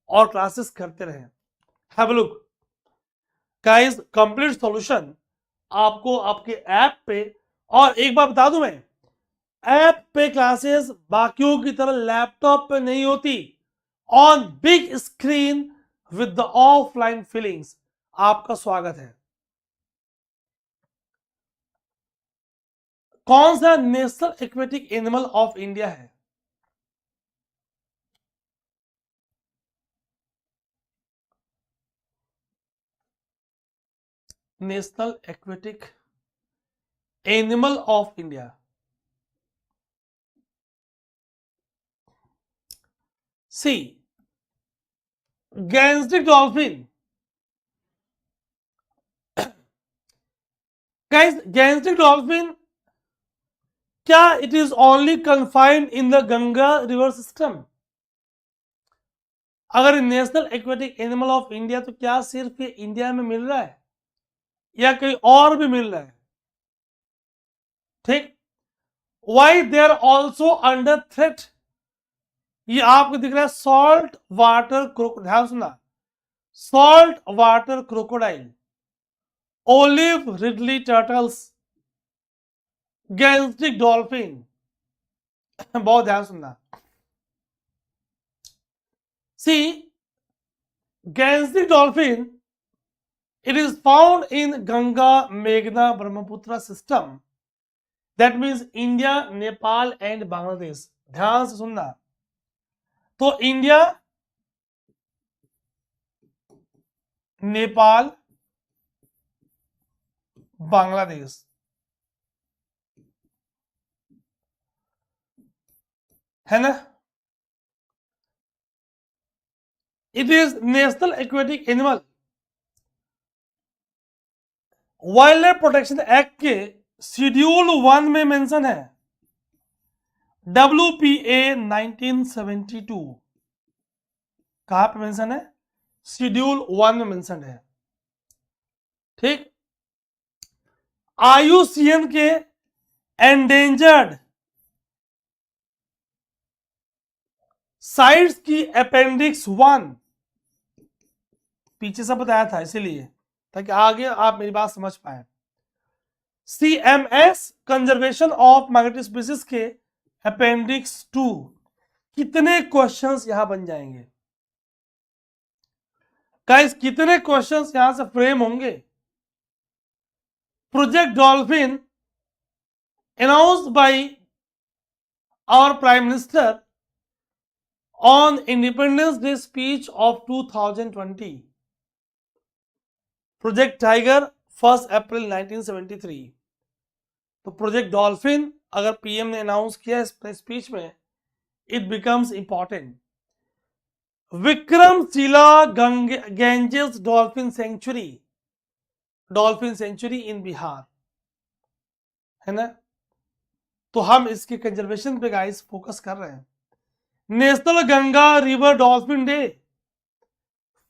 और क्लासेस करते रहें. Have a look guys, complete solution आपको आपके ऐप पे, और एक बार बता दूं मैं, ऐप पे क्लासेस बाकियों की तरह लैपटॉप पे नहीं होती, on big screen with the offline feelings. आपका स्वागत है. कौन सा national aquatic animal of India है? National aquatic animal of India. See, Gangetic dolphin. Guys, Gangetic dolphin क्या it is only confined in the Ganga river system? अगर national aquatic animal of India, तो क्या सिर्फ ये इंडिया में मिल रहा है या कहीं और भी मिल रहा है? ठीक. Why they are also under threat. ये आपको दिख रहा है सॉल्ट वाटर क्रोकोडाइल. ध्यान सुना, salt water crocodile, olive ridley turtles, Gangetic dolphin. बहुत ध्यान सुनना. See, Gangetic dolphin, it is found in Ganga, Meghna, Brahmaputra system. That means India, Nepal and Bangladesh. ध्यान से सुनना. तो इंडिया, नेपाल, बांग्लादेश. है ना? It is national aquatic animal. Wild life protection act के शेड्यूल 1 में मेंशन है, WPA 1972. कहां पे मेंशन है? शेड्यूल 1 में मेंशन है. ठीक. IUCN के एंडेंजर्ड साइट्स की अपेंडिक्स 1 पीछे से बताया था, इसीलिए ताकि आगे आप मेरी बात समझ पाए. CMS conservation of migratory species के अपेंडिक्स 2. कितने क्वेश्चंस यहां बन जाएंगे गाइस? कितने क्वेश्चंस यहां से फ्रेम होंगे? Project dolphin announced by our Prime Minister on Independence Day speech of 2020. Project Tiger 1 April 1973. तो प्रोजेक्ट डॉल्फिन अगर पीएम ने अनाउंस किया स्पीच में, it becomes important. Vikramshila Ganges dolphin sanctuary in Bihar, है ना? तो हम इसके कंजर्वेशन पे गाइस फोकस कर रहे हैं. National Ganga river dolphin day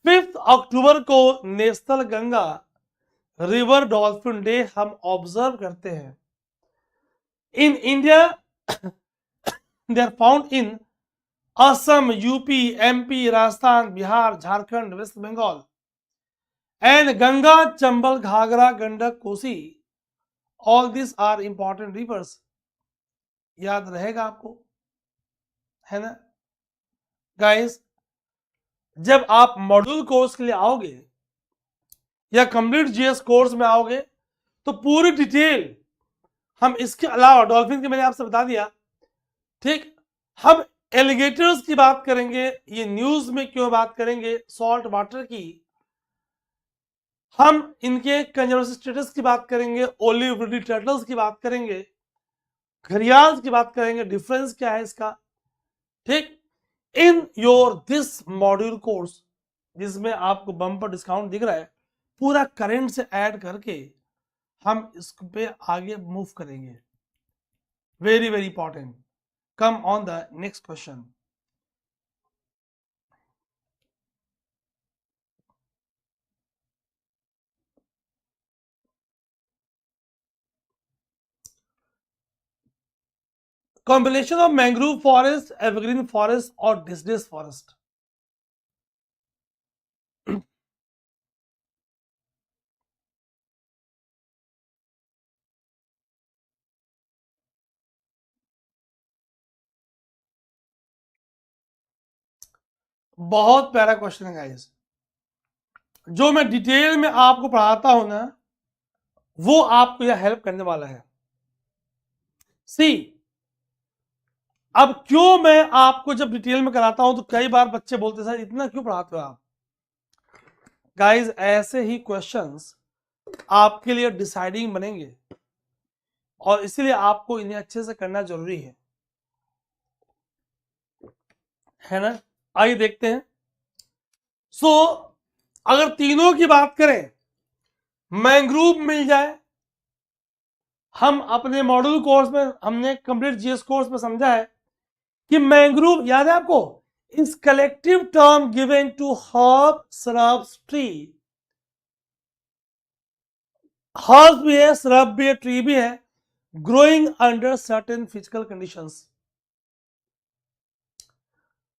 5 अक्टूबर को national Ganga river dolphin day हम ऑब्जर्व करते हैं. In India they are found in Assam, UP, MP, Rajasthan, Bihar, Jharkhand, West Bengal and Ganga, Chambal, Ghaghara, Gandak, Kosi. All this are important rivers. याद रहेगा आपको, है ना गाइस? जब आप मॉड्यूल कोर्स के लिए आओगे या कंप्लीट जीएस कोर्स में आओगे, तो पूरी डिटेल हम इसके अलावा डॉल्फिन के मैंने आपसे बता दिया. ठीक. हम एलिगेटर्स की बात करेंगे, ये न्यूज में क्यों बात करेंगे, सॉल्ट वाटर की. हम इनके कंजर्वेशन स्टेटस की बात करेंगे, ओलिव रिडली टर्टल्स की बात करेंगे, घड़ियाल की बात करेंगे, डिफरेंस क्या है इसका. ठीक. In your this module course, जिसमें आपको बम्पर डिस्काउंट दिख रहा है, पूरा करेंट से ऐड करके हम इस पे आगे मूव करेंगे. Very very important. Come on the next question. Combination of mangrove forest, evergreen forest और डिसीडियस फॉरेस्ट। बहुत प्यारा क्वेश्चन है गाइस, जो मैं डिटेल में आपको पढ़ाता हूं ना, वो आपको यह हेल्प करने वाला है। सी, अब क्यों मैं आपको जब डिटेल में कराता हूं तो कई बार बच्चे बोलते सर इतना क्यों पढ़ाते हो आप। गाइस ऐसे ही क्वेश्चंस आपके लिए डिसाइडिंग बनेंगे और इसीलिए आपको इन्हें अच्छे से करना जरूरी है ना। आइए देखते हैं। सो अगर तीनों की बात करें, मैंग्रोव मिल जाए, हम अपने मॉड्यूल कोर्स में हमने कंप्लीट जीएस कोर्स में समझा है कि मैंग्रोव, याद है आपको, is collective term given to herb shrubs tree. Herb भी है, श्रब भी है, ट्री भी है, growing under certain physical conditions.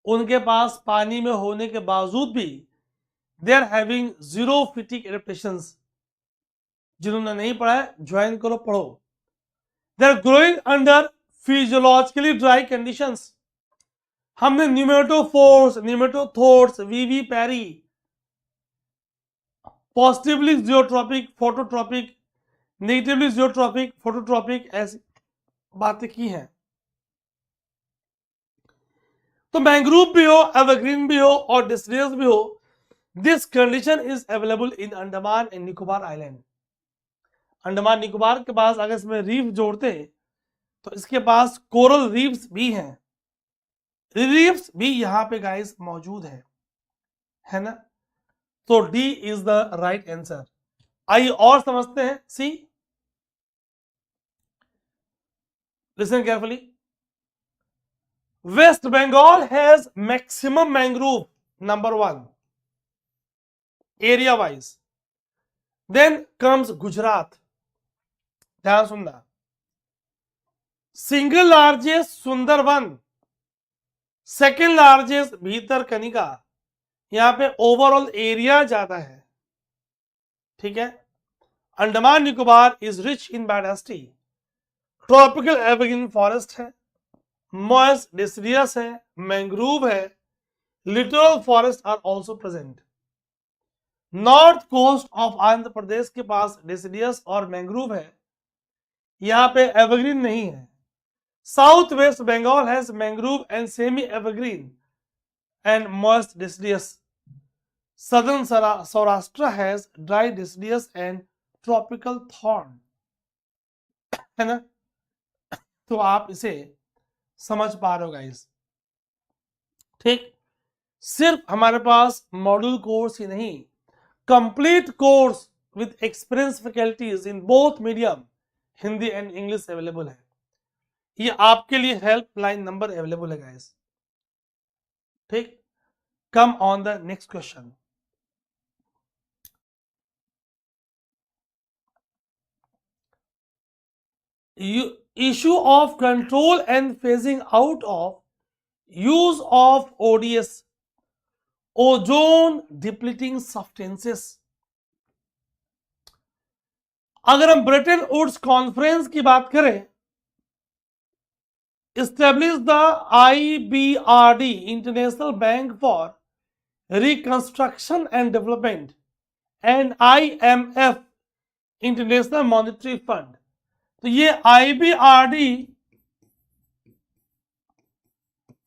उनके पास पानी में होने के बावजूद भी they are having xerophytic adaptations. जिन्होंने नहीं पढ़ा है ज्वाइन करो, पढ़ो। They are growing under physiologically dry conditions. हमने pneumatophores, pneumatophores, vivipary, positively geotropic, phototropic, negatively geotropic, phototropic, ऐसी बातें की हैं। तो मैंग्रोव भी हो, एवरग्रीन भी हो और डिसीडियस भी हो, this condition is available in Andaman and Nicobar island. Andaman Nicobar के पास अगर इसमें रीफ जोड़ते हैं तो इसके पास कोरल रीफ्स भी हैं, रीफ्स भी यहां पे गाइस मौजूद है ना। तो D is the right answer. आइए और समझते हैं। See, listen carefully. West Bengal has maximum mangrove, number 1 area wise. Then comes Gujarat, ध्यान सुनना। Single largest Sundarban, second largest Bhitarkanika. यहां पे ओवरऑल एरिया ज्यादा है, ठीक है। Andaman Nicobar is rich in biodiversity, tropical evergreen forest है, मॉइस्ट डिसीडियस है, मैंग्रोव है, littoral forest are also present. North coast of Andhra Pradesh के पास डिसीडियस और मैंग्रोव है, यहां पे एवरग्रीन नहीं है। South west Bengal has mangrove and semi evergreen and moist deciduous. Southern Saurashtra has dry deciduous and tropical thorn, है ना। तो आप इसे समझ पा रहे हो गाइस, ठीक। सिर्फ हमारे पास मॉड्यूल कोर्स ही नहीं, complete course with experience faculties in both medium Hindi and English available है। ये आपके लिए हेल्पलाइन नंबर अवेलेबल है गाइस, ठीक। Come on the next question. Issue of control and phasing out of use of ODS, ozone depleting substances. अगर हम Bretton Woods conference की बात करें, establish the IBRD, international bank for reconstruction and development, and IMF, international monetary fund. तो ये IBRD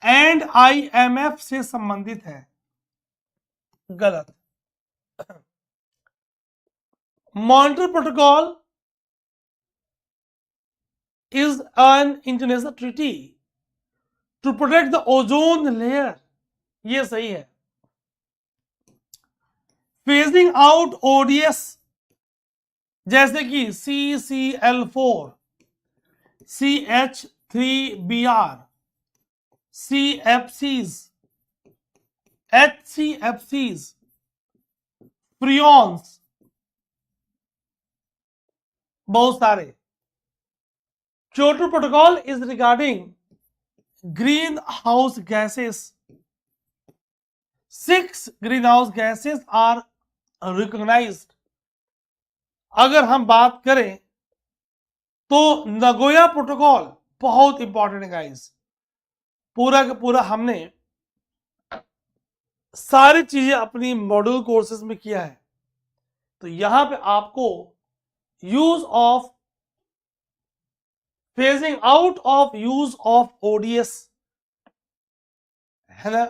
and IMF से संबंधित है, गलत। Monetary protocol is an international treaty to protect the ozone layer, ये सही है। phasing out ODS जैसे कि CCl4, CH3Br, CFCs, HCFCs, freons, बहुत सारे। Kyoto Protocol is regarding greenhouse gases, 6 greenhouse gases are recognized. अगर हम बात करें तो नगोया प्रोटोकॉल बहुत इंपॉर्टेंट है गाइस। पूरा का पूरा हमने सारी चीजें अपनी मॉड्यूल कोर्सेज में किया है। तो यहां पे आपको use of phasing out of use of ODS है ना,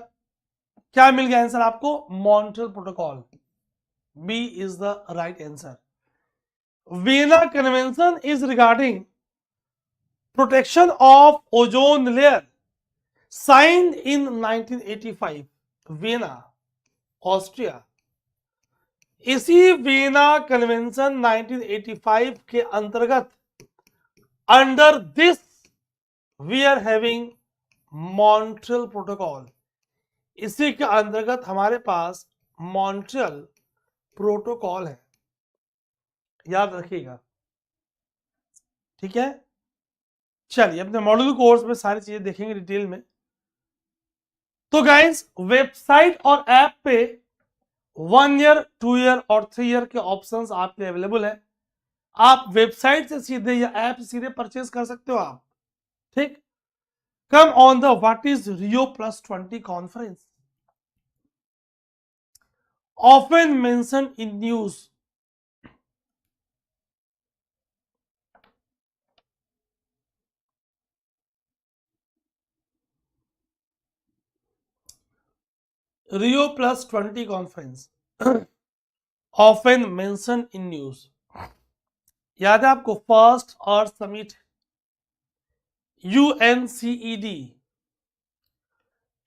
क्या मिल गया आंसर आपको? Montreal protocol, B is the right answer. Vienna Convention is regarding protection of ozone layer, signed in 1985, Vienna, Austria. इसी वियना कन्वेंशन 1985 के अंतर्गत under this we are having Montreal protocol, इसी के अंतर्गत हमारे पास मॉन्ट्रियल प्रोटोकॉल है, याद रखिएगा, ठीक है। चलिए अपने मॉड्यूल कोर्स में सारी चीजें देखेंगे डिटेल में। तो गाइस वेबसाइट और ऐप पे 1 ईयर, 2 ईयर और 3 ईयर के ऑप्शंस आपके अवेलेबल है। आप वेबसाइट से सीधे या ऐप से सीधे परचेज कर सकते हो आप, ठीक। Come on the what is Rio plus 20 conference, often mention in news. Rio plus 20 conference often mention in news, याद है आपको? First Earth Summit, UNCED,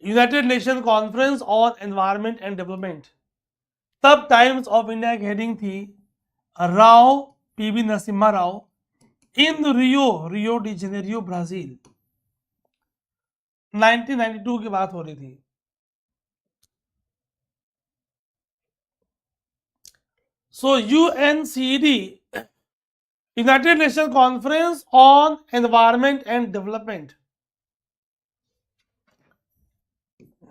United Nation conference on environment and development. तब Times of India की हेडिंग थी Rao PV Narasimha Rao in Rio, Rio de Janeiro Brazil, 1992 की बात हो रही थी। So UNCD, United Nation conference on environment and development,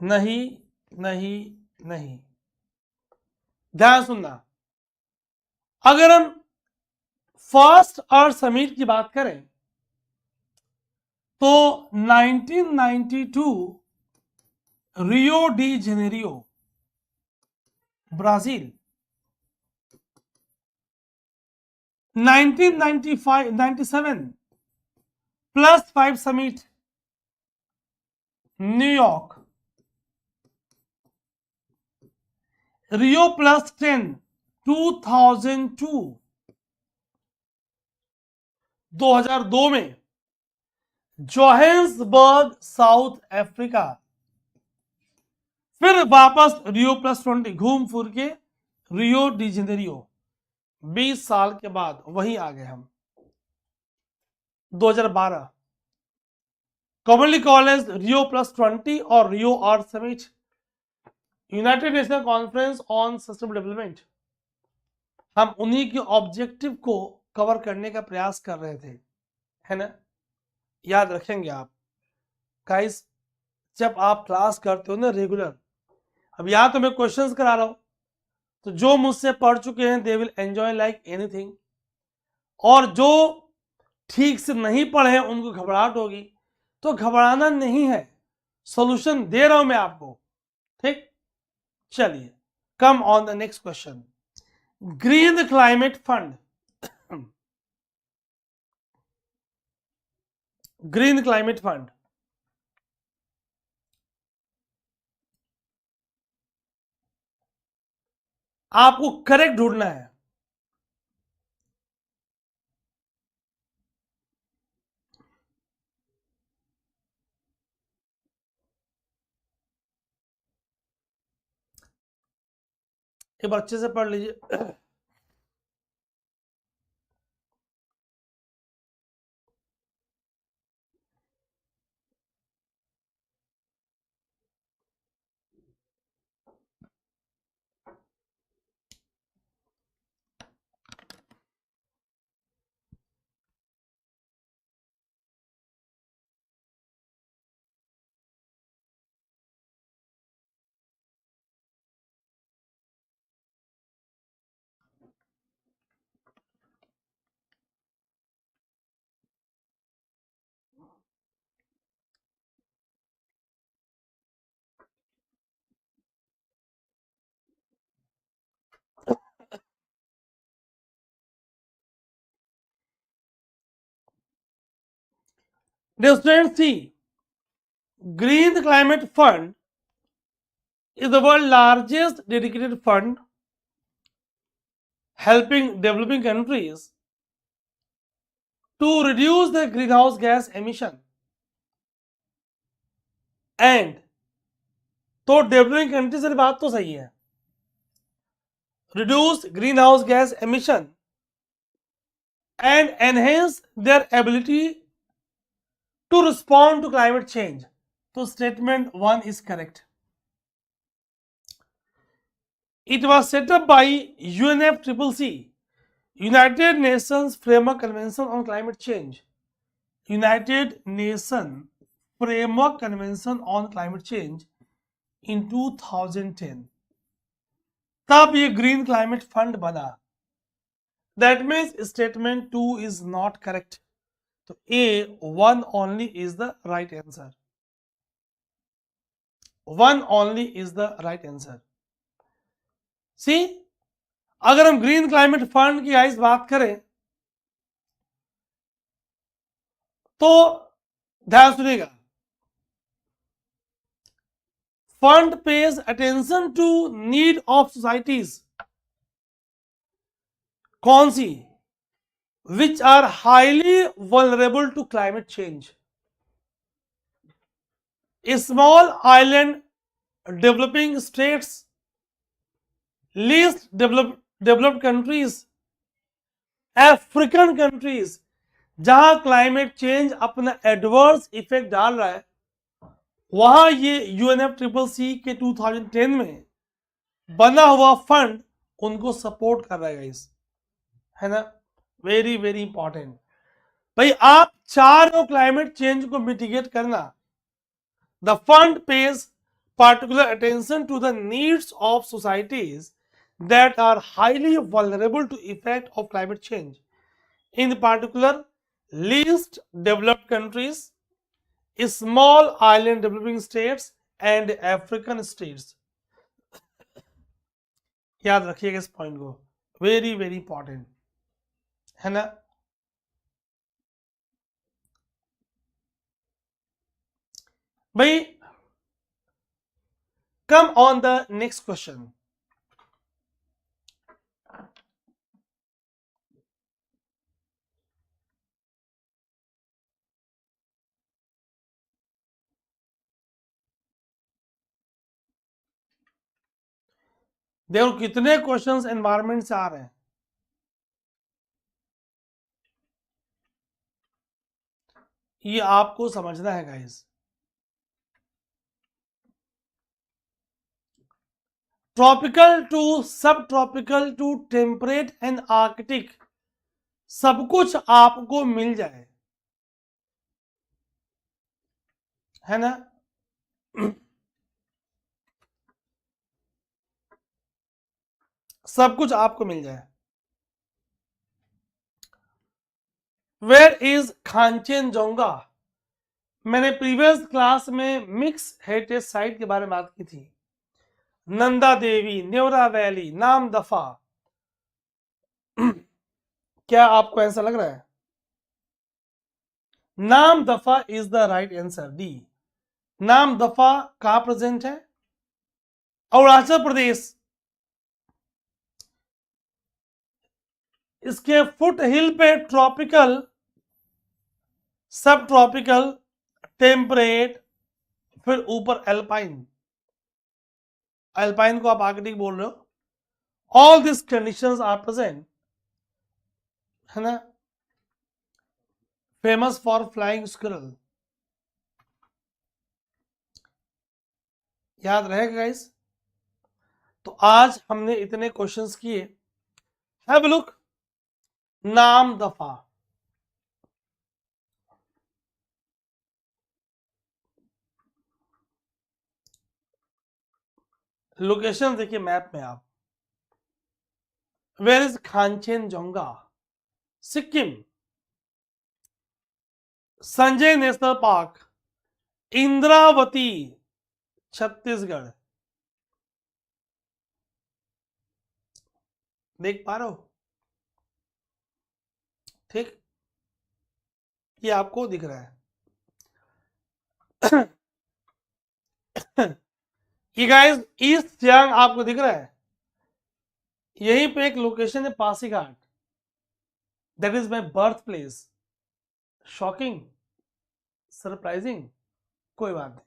नहीं नहीं नहीं, ध्यान सुनना। अगर हम फर्स्ट अर्थ समिट की बात करें तो 1992 Rio de Janeiro Brazil, 1995 97 +5 summit New York, Rio +10 2002, 2002 में जोहान्सबर्ग साउथ अफ्रीका, फिर वापस रियो +20 घूम फिर के रियो डी जेनेरियो, 20 साल के बाद वहीं आ गए हम। 2012 कॉमनली कॉलेज रियो +20 और Rio Earth Summit, United Nation conference on sustainable development. हम उन्हीं के ऑब्जेक्टिव को कवर करने का प्रयास कर रहे थे, है ना, याद रखेंगे आप गाइस। जब आप क्लास करते हो ना रेगुलर, अब यहां तो मैं क्वेश्चंस करा रहा हूं, तो जो मुझसे पढ़ चुके हैं they will enjoy like anything, और जो ठीक से नहीं पढ़े हैं उनको घबराहट होगी, तो घबराना नहीं है, सॉल्यूशन दे रहा हूं मैं आपको, ठीक। चलिए कम on the next question, green climate fund, green climate fund, आपको करेक्ट ढूंढना है। एक बार अच्छे से पढ़ लीजिए। Dear students, see, Green Climate Fund is the world's largest dedicated fund helping developing countries to reduce their greenhouse gas emission. And तो developing country से बात तो सही है, reduce greenhouse gas emission and enhance their ability to respond to climate change. So statement 1 is correct. It was set up by UNFCCC, United Nations Framework Convention on Climate Change. United Nations Framework Convention on Climate Change in 2010. तब ये green climate fund बना. That means statement 2 is not correct. तो A1 only is the right answer. 1 only is the right answer. See, अगर हम green climate fund की guys बात करें तो ध्यान सुनिएगा. Fund pays attention to need of societies. कौन सी? Which are highly vulnerable to climate change. Small island developing states, least developed countries, African countries, जहां क्लाइमेट चेंज अपना एडवर्स इफेक्ट डाल रहा है, वहां ये UNFCCC के 2010 में बना हुआ फंड उनको सपोर्ट कर रहा है गाइस, है ना. Very very important. भाई आप चाह रहे हो क्लाइमेट चेंज को मिटिगेट करना, the fund page particular attention to the needs of societies that are highly vulnerable to effect of climate change, in particular least developed countries, small island developing states and African states. याद रखिएगा इस point को, very very important, है ना. भाई come on the next question. देखो कितने questions environment से आ रहे हैं. ये आपको समझना है guys. Tropical to subtropical to temperate and arctic, सब कुछ आपको मिल जाए, है ना. सब कुछ आपको मिल जाए. Where is Khangchendzonga. मैंने प्रीवियस क्लास में मिक्स हेरिटेज साइट के बारे में बात की थी. नंदा देवी, न्योरा वैली, नाम दफा. क्या आपको ऐसा लग रहा है? नाम दफा is the right answer, D. नाम दफा कहां प्रेजेंट है? अरुणाचल प्रदेश. इसके फुट हिल पे ट्रॉपिकल, सब ट्रॉपिकल, टेम्परेट, फिर ऊपर एल्पाइन. एल्पाइन को आप आर्कटिक बोल रहे हो. All this conditions are present, है ना. Famous for flying squirrel. याद रहेगा गाइस. तो आज हमने इतने क्वेश्चंस किए. Have a look. Namdapha, location देखिए मैप में आप. Where is Khangchendzonga? Sikkim. Sanjay national park, Indravati, Chhattisgarh. देख पा रहे हो? ठीक, ये आपको दिख रहा है. ये गाइस ईस्ट सियांग आपको दिख रहा है, यहीं पे एक लोकेशन है Pasighat, that is my birth place. Shocking, surprising, कोई बात नहीं,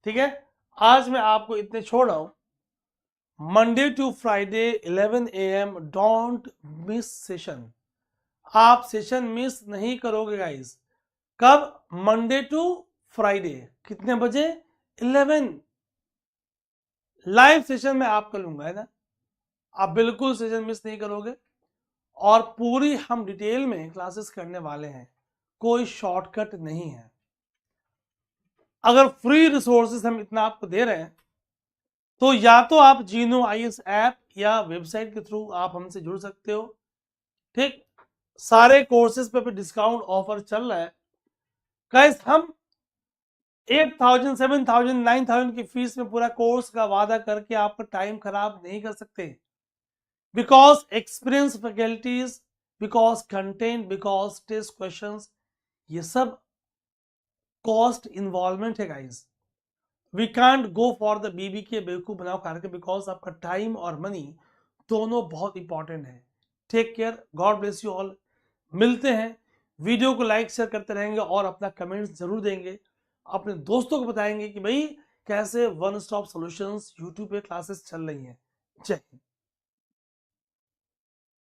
ठीक है। आज मैं आपको इतने छोड़ रहा हूं, Monday to Friday 11 AM, don't miss session. आप सेशन मिस नहीं करोगे गाइस। कब? मंडे टू फ्राइडे, कितने बजे? 11। लाइव सेशन में आपका लूंगा, है ना। आप बिल्कुल सेशन मिस नहीं करोगे, और पूरी हम डिटेल में क्लासेस करने वाले हैं, कोई शॉर्टकट नहीं है। अगर फ्री रिसोर्सेज हम इतना आपको दे रहे हैं, तो या तो आप जीनो IAS ऐप या वेबसाइट के थ्रू आप हमसे जुड़ सकते हो, ठीक। सारे कोर्सेज पे डिस्काउंट ऑफर चल रहा है गाइस। हम 8,000 7,000 9,000 की फीस में पूरा कोर्स का वादा करके आपका टाइम खराब नहीं कर सकते, because experience faculties, because content, because test questions, ये सब कॉस्ट इन्वॉल्वमेंट है guys. We can't go for the बीबी के बेवकूफ बनाओ करके, बिकॉज आपका टाइम और मनी दोनों बहुत इंपॉर्टेंट है। Take care, God bless you all. मिलते हैं, वीडियो को लाइक शेयर करते रहेंगे और अपना कमेंट्स जरूर देंगे, अपने दोस्तों को बताएंगे कि भाई कैसे वन स्टॉप सॉल्यूशंस यूट्यूब पे क्लासेस चल रही हैं। जय हिंद।